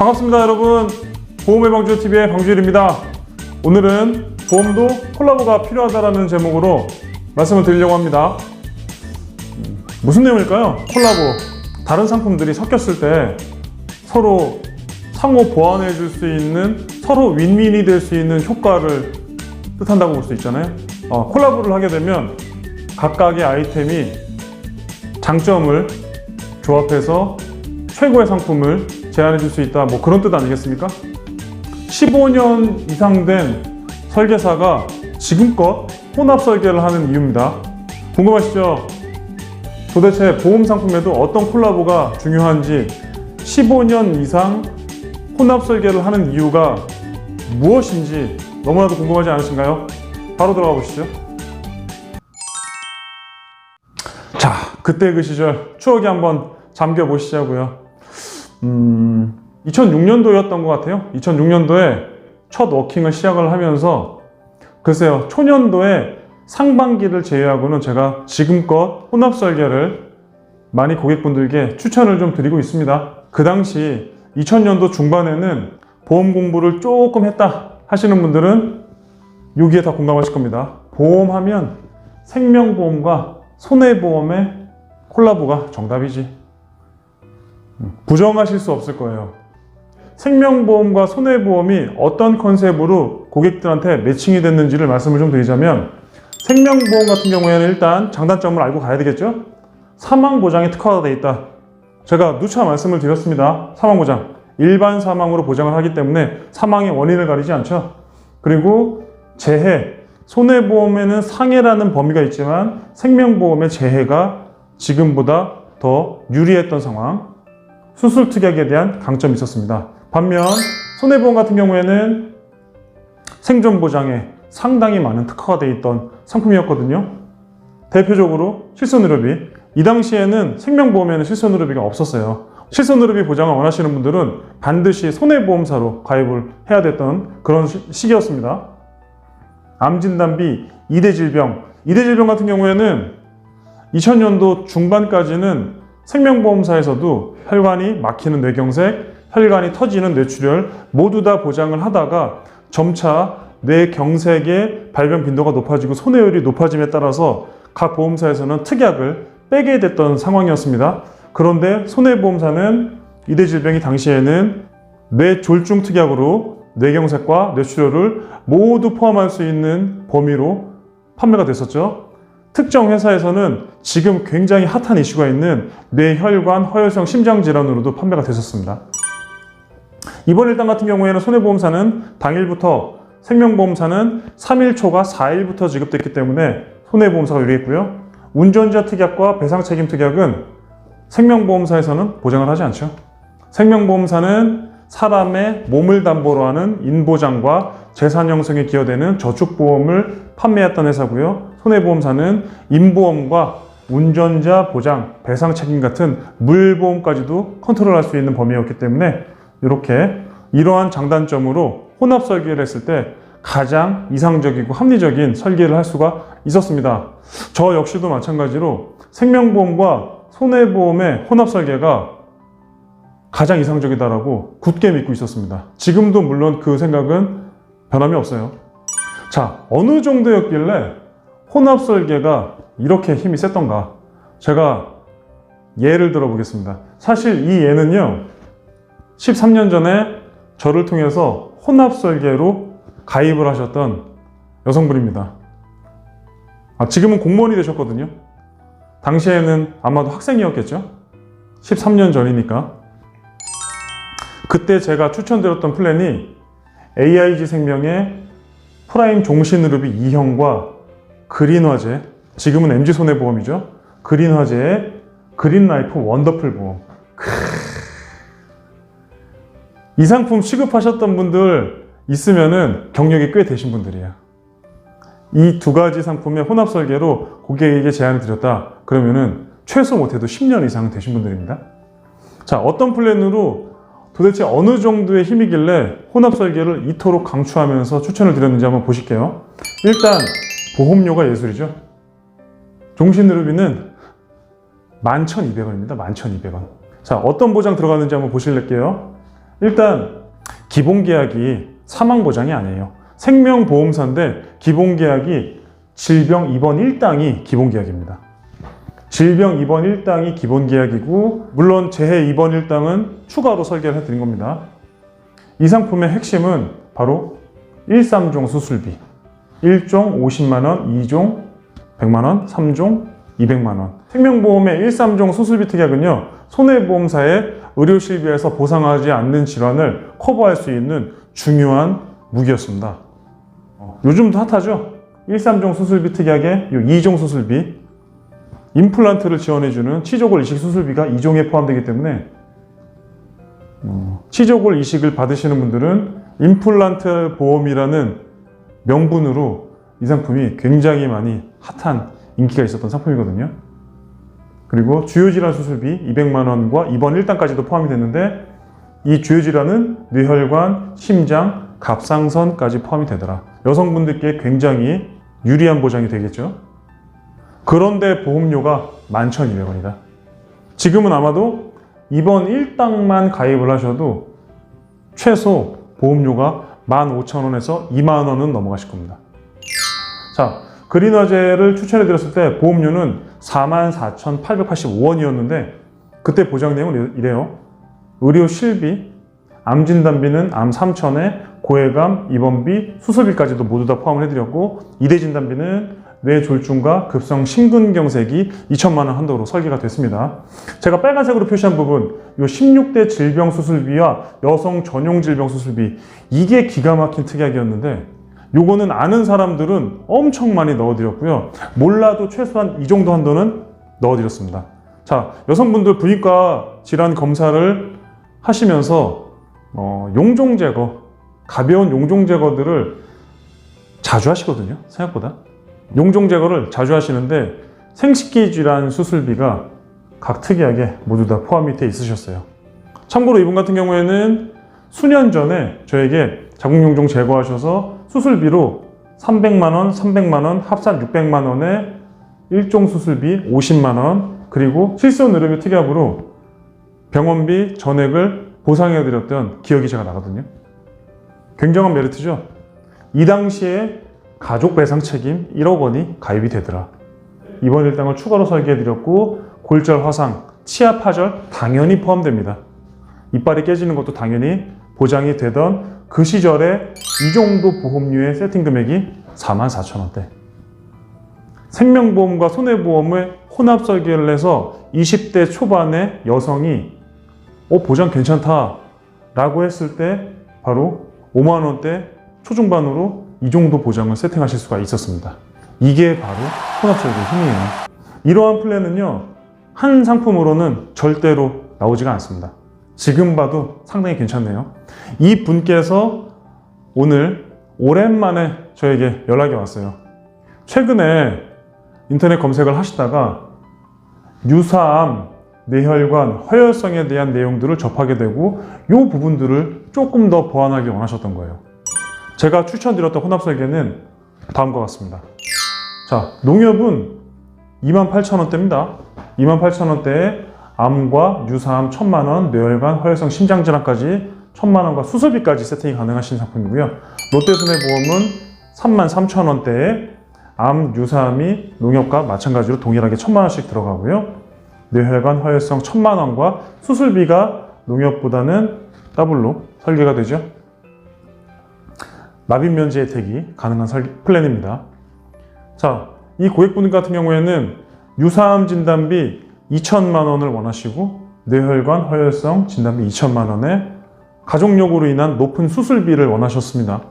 반갑습니다 여러분. 보험의 방주TV의 방주일입니다. 오늘은 보험도 콜라보가 필요하다라는 제목으로 말씀을 드리려고 합니다. 무슨 내용일까요? 콜라보, 다른 상품들이 섞였을 때 서로 상호 보완해 줄 수 있는, 서로 윈윈이 될 수 있는 효과를 뜻한다고 볼 수 있잖아요. 콜라보를 하게 되면 각각의 아이템이 장점을 조합해서 최고의 상품을 제안해 줄 수 있다, 뭐 그런 뜻 아니겠습니까? 15년 이상 된 설계사가 지금껏 혼합 설계를 하는 이유입니다. 궁금하시죠? 도대체 보험 상품에도 어떤 콜라보가 중요한지, 15년 이상 혼합 설계를 하는 이유가 무엇인지 너무나도 궁금하지 않으신가요? 바로 들어가 보시죠. 자, 그때 그 시절 추억에 한번 잠겨 보시자고요. 2006년도였던 것 같아요. 2006년도에 첫 워킹을 시작을 하면서, 글쎄요, 초년도에 상반기를 제외하고는 제가 지금껏 혼합 설계를 많이 고객분들께 추천을 좀 드리고 있습니다. 그 당시 2000년도 중반에는 보험 공부를 조금 했다 하시는 분들은 여기에 다 공감하실 겁니다. 보험하면 생명보험과 손해보험의 콜라보가 정답이지. 부정하실 수 없을 거예요. 생명보험과 손해보험이 어떤 컨셉으로 고객들한테 매칭이 됐는지를 말씀을 좀 드리자면, 생명보험 같은 경우에는 일단 장단점을 알고 가야 되겠죠? 사망보장에 특화가 되어 있다. 제가 누차 말씀을 드렸습니다. 사망보장, 일반 사망으로 보장을 하기 때문에 사망의 원인을 가리지 않죠. 그리고 재해, 손해보험에는 상해라는 범위가 있지만 생명보험의 재해가 지금보다 더 유리했던 상황, 수술 특약에 대한 강점이 있었습니다. 반면 손해보험 같은 경우에는 생존 보장에 상당히 많은 특화가 되어 있던 상품이었거든요. 대표적으로 실손의료비. 이 당시에는 생명보험에는 실손의료비가 없었어요. 실손의료비 보장을 원하시는 분들은 반드시 손해보험사로 가입을 해야 됐던 그런 시기였습니다. 암진단비, 이대질병. 이대질병 같은 경우에는 2000년도 중반까지는 생명보험사에서도 혈관이 막히는 뇌경색, 혈관이 터지는 뇌출혈 모두 다 보장을 하다가 점차 뇌경색의 발병 빈도가 높아지고 손해율이 높아짐에 따라서 각 보험사에서는 특약을 빼게 됐던 상황이었습니다. 그런데 손해보험사는 이대질병이 당시에는 뇌졸중 특약으로 뇌경색과 뇌출혈을 모두 포함할 수 있는 범위로 판매가 됐었죠. 특정 회사에서는 지금 굉장히 핫한 이슈가 있는 뇌혈관 허혈성 심장질환으로도 판매가 됐었습니다. 이번 일당 같은 경우에는 손해보험사는 당일부터, 생명보험사는 3일 초과 4일부터 지급됐기 때문에 손해보험사가 유리했고요. 운전자 특약과 배상책임 특약은 생명보험사에서는 보장을 하지 않죠. 생명보험사는 사람의 몸을 담보로 하는 인보장과 재산 형성에 기여되는 저축보험을 판매했던 회사고요. 손해보험사는 인보험과 운전자 보장, 배상 책임 같은 물보험까지도 컨트롤할 수 있는 범위였기 때문에 이러한 장단점으로 혼합 설계를 했을 때 가장 이상적이고 합리적인 설계를 할 수가 있었습니다. 저 역시도 마찬가지로 생명보험과 손해보험의 혼합 설계가 가장 이상적이다라고 굳게 믿고 있었습니다. 지금도 물론 그 생각은 변함이 없어요. 자, 어느 정도였길래 혼합 설계가 이렇게 힘이 셌던가? 제가 예를 들어 보겠습니다. 사실 이 예는요, 13년 전에 저를 통해서 혼합 설계로 가입을 하셨던 여성분입니다. 지금은 공무원이 되셨거든요. 당시에는 아마도 학생이었겠죠? 13년 전이니까. 그때 제가 추천드렸던 플랜이 AIG 생명의 프라임 종신의료비 2형과 그린화재, 지금은 MG손해보험이죠. 그린화재의 그린라이프 원더풀 보험. 이 상품 취급하셨던 분들 있으면은 경력이 꽤 되신 분들이에요. 이 두 가지 상품의 혼합 설계로 고객에게 제안을 드렸다. 그러면은 최소 못해도 10년 이상 되신 분들입니다. 자, 어떤 플랜으로 도대체 어느 정도의 힘이길래 혼합 설계를 이토록 강추하면서 추천을 드렸는지 한번 보실게요. 일단 보험료가 예술이죠. 종신의료비는 11,200원입니다. 11,200원. 자, 어떤 보장 들어가는지 한번 보실게요. 일단 기본계약이 사망보장이 아니에요. 생명보험사인데 기본계약이 질병 입원 1당이 기본계약입니다. 질병 입원 1당이 기본계약이고, 물론 재해 입원 1당은 추가로 설계를 해드린 겁니다. 이 상품의 핵심은 바로 1, 3종 수술비. 1종 50만원, 2종 100만원, 3종 200만원. 생명보험의 1, 3종 수술비 특약은요, 손해보험사의 의료실비에서 보상하지 않는 질환을 커버할 수 있는 중요한 무기였습니다. 요즘도 핫하죠? 1, 3종 수술비 특약에 2종 수술비, 임플란트를 지원해주는 치조골 이식 수술비가 2종에 포함되기 때문에 치조골 이식을 받으시는 분들은 임플란트 보험이라는 명분으로 이 상품이 굉장히 많이 핫한 인기가 있었던 상품이거든요. 그리고 주요질환 수술비 200만원과 입원 1당까지도 포함이 됐는데, 이 주요질환은 뇌혈관, 심장, 갑상선까지 포함이 되더라. 여성분들께 굉장히 유리한 보장이 되겠죠. 그런데 보험료가 11,200원이다. 지금은 아마도 입원 1당만 가입을 하셔도 최소 보험료가 15,000원에서 20,000원은 넘어가실 겁니다. 자, 그린화제를 추천해드렸을 때 보험료는 44,885원이었는데 그때 보장 내용은 이래요. 의료 실비, 암 진단비는 암 3,000에 고해감, 입원비, 수술비까지도 모두 다 포함을 해드렸고, 이대 진단비는 뇌졸중과 급성 심근경색이 2천만 원 한도로 설계가 됐습니다. 제가 빨간색으로 표시한 부분, 이 16대 질병 수술비와 여성 전용 질병 수술비, 이게 기가 막힌 특약이었는데, 요거는 아는 사람들은 엄청 많이 넣어드렸고요. 몰라도 최소한 이 정도 한도는 넣어드렸습니다. 자, 여성분들 부인과 질환 검사를 하시면서 용종 제거, 가벼운 용종 제거들을 자주 하시거든요, 생각보다. 용종 제거를 자주 하시는데 생식기 질환 수술비가 각 특이하게 모두 다 포함이 돼 있으셨어요. 참고로 이분 같은 경우에는 수년 전에 저에게 자궁용종 제거하셔서 수술비로 300만원, 300만원, 합산 600만원에 1종 수술비 50만원, 그리고 실손 의료비 특약으로 병원비 전액을 보상해드렸던 기억이 제가 나거든요. 굉장한 메리트죠. 이 당시에 가족 배상 책임 1억 원이 가입이 되더라. 입원 1당을 추가로 설계해드렸고, 골절 화상, 치아 파절 당연히 포함됩니다. 이빨이 깨지는 것도 당연히 보장이 되던 그 시절에 이 정도 보험료의 세팅 금액이 44,000원대. 생명보험과 손해보험을 혼합 설계를 해서 20대 초반의 여성이 보장 괜찮다 라고 했을 때 바로 5만원대 초중반으로 이 정도 보장을 세팅하실 수가 있었습니다. 이게 바로 혼합설계의 힘이에요. 이러한 플랜은요, 한 상품으로는 절대로 나오지가 않습니다. 지금 봐도 상당히 괜찮네요. 이 분께서 오늘 오랜만에 저에게 연락이 왔어요. 최근에 인터넷 검색을 하시다가 유사암, 뇌혈관, 허혈성에 대한 내용들을 접하게 되고 이 부분들을 조금 더 보완하기 원하셨던 거예요. 제가 추천드렸던 혼합설계는 다음과 같습니다. 자, 농협은 28,000원대입니다. 28,000원대에 암과 유사암 1,000만원, 뇌혈관, 허혈성 심장질환까지 1,000만원과 수술비까지 세팅이 가능하신 상품이고요. 롯데손해보험은 33,000원대에 암, 유사암이 농협과 마찬가지로 동일하게 1,000만원씩 들어가고요. 뇌혈관, 허혈성 1,000만원과 수술비가 농협보다는 더블로 설계가 되죠. 납입면제 혜택이 가능한 플랜입니다. 자, 이 고객분 같은 경우에는 유사암 진단비 2,000만원을 원하시고 뇌혈관, 허혈성 진단비 2,000만원에 가족력으로 인한 높은 수술비를 원하셨습니다.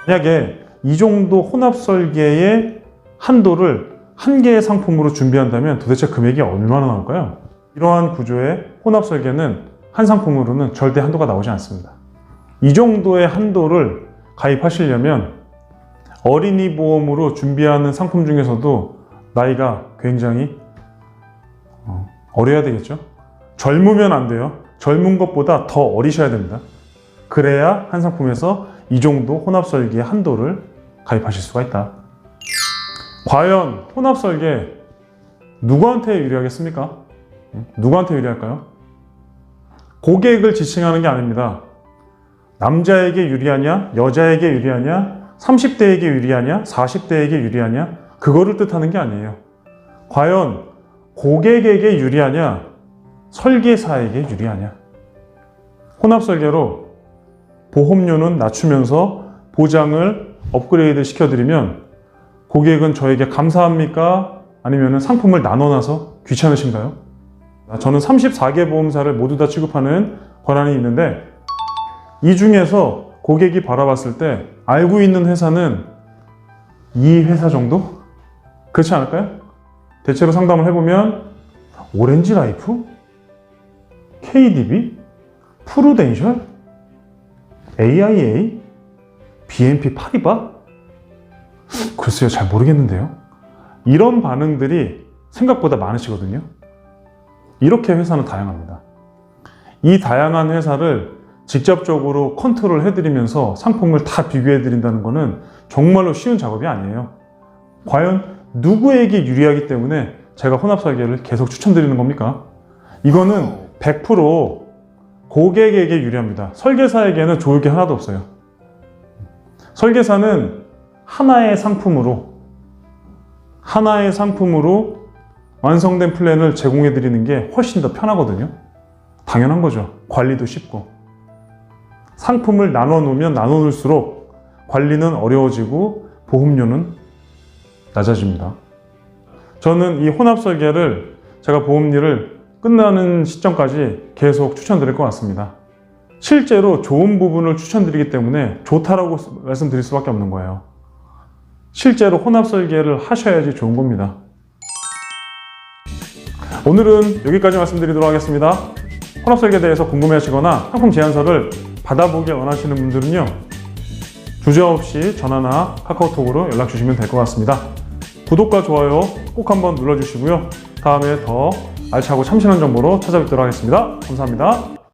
만약에 이 정도 혼합 설계의 한도를 한 개의 상품으로 준비한다면 도대체 금액이 얼마나 나올까요? 이러한 구조의 혼합 설계는 한 상품으로는 절대 한도가 나오지 않습니다. 이 정도의 한도를 가입하시려면 어린이 보험으로 준비하는 상품 중에서도 나이가 굉장히 어려야 되겠죠? 젊으면 안 돼요. 젊은 것보다 더 어리셔야 됩니다. 그래야 한 상품에서 이 정도 혼합 설계의 한도를 가입하실 수가 있다. 과연 혼합 설계 누구한테 유리하겠습니까? 누구한테 유리할까요? 고객을 지칭하는 게 아닙니다. 남자에게 유리하냐, 여자에게 유리하냐, 30대에게 유리하냐, 40대에게 유리하냐, 그거를 뜻하는 게 아니에요. 과연 고객에게 유리하냐, 설계사에게 유리하냐. 혼합설계로 보험료는 낮추면서 보장을 업그레이드 시켜드리면 고객은 저에게 감사합니까? 아니면 상품을 나눠놔서 귀찮으신가요? 저는 34개 보험사를 모두 다 취급하는 권한이 있는데 이 중에서 고객이 바라봤을 때 알고 있는 회사는 이 회사 정도? 그렇지 않을까요? 대체로 상담을 해보면 오렌지 라이프? KDB? 프루덴셜? AIA? BNP 파리바? 글쎄요, 잘 모르겠는데요. 이런 반응들이 생각보다 많으시거든요. 이렇게 회사는 다양합니다. 이 다양한 회사를 직접적으로 컨트롤 해드리면서 상품을 다 비교해드린다는 것은 정말로 쉬운 작업이 아니에요. 과연 누구에게 유리하기 때문에 제가 혼합설계를 계속 추천드리는 겁니까? 이거는 100% 고객에게 유리합니다. 설계사에게는 좋을 게 하나도 없어요. 설계사는 하나의 상품으로 완성된 플랜을 제공해 드리는 게 훨씬 더 편하거든요. 당연한 거죠. 관리도 쉽고. 상품을 나눠 놓으면 나눠 놓을수록 관리는 어려워지고 보험료는 낮아집니다. 저는 이 혼합 설계를 제가 보험료를 끝나는 시점까지 계속 추천드릴 것 같습니다. 실제로 좋은 부분을 추천드리기 때문에 좋다라고 말씀드릴 수밖에 없는 거예요. 실제로 혼합 설계를 하셔야지 좋은 겁니다. 오늘은 여기까지 말씀드리도록 하겠습니다. 혼합 설계에 대해서 궁금해하시거나 상품 제안서를 받아보기 원하시는 분들은요, 주저없이 전화나 카카오톡으로 연락 주시면 될 것 같습니다. 구독과 좋아요 꼭 한번 눌러주시고요. 다음에 더 알차고 참신한 정보로 찾아뵙도록 하겠습니다. 감사합니다.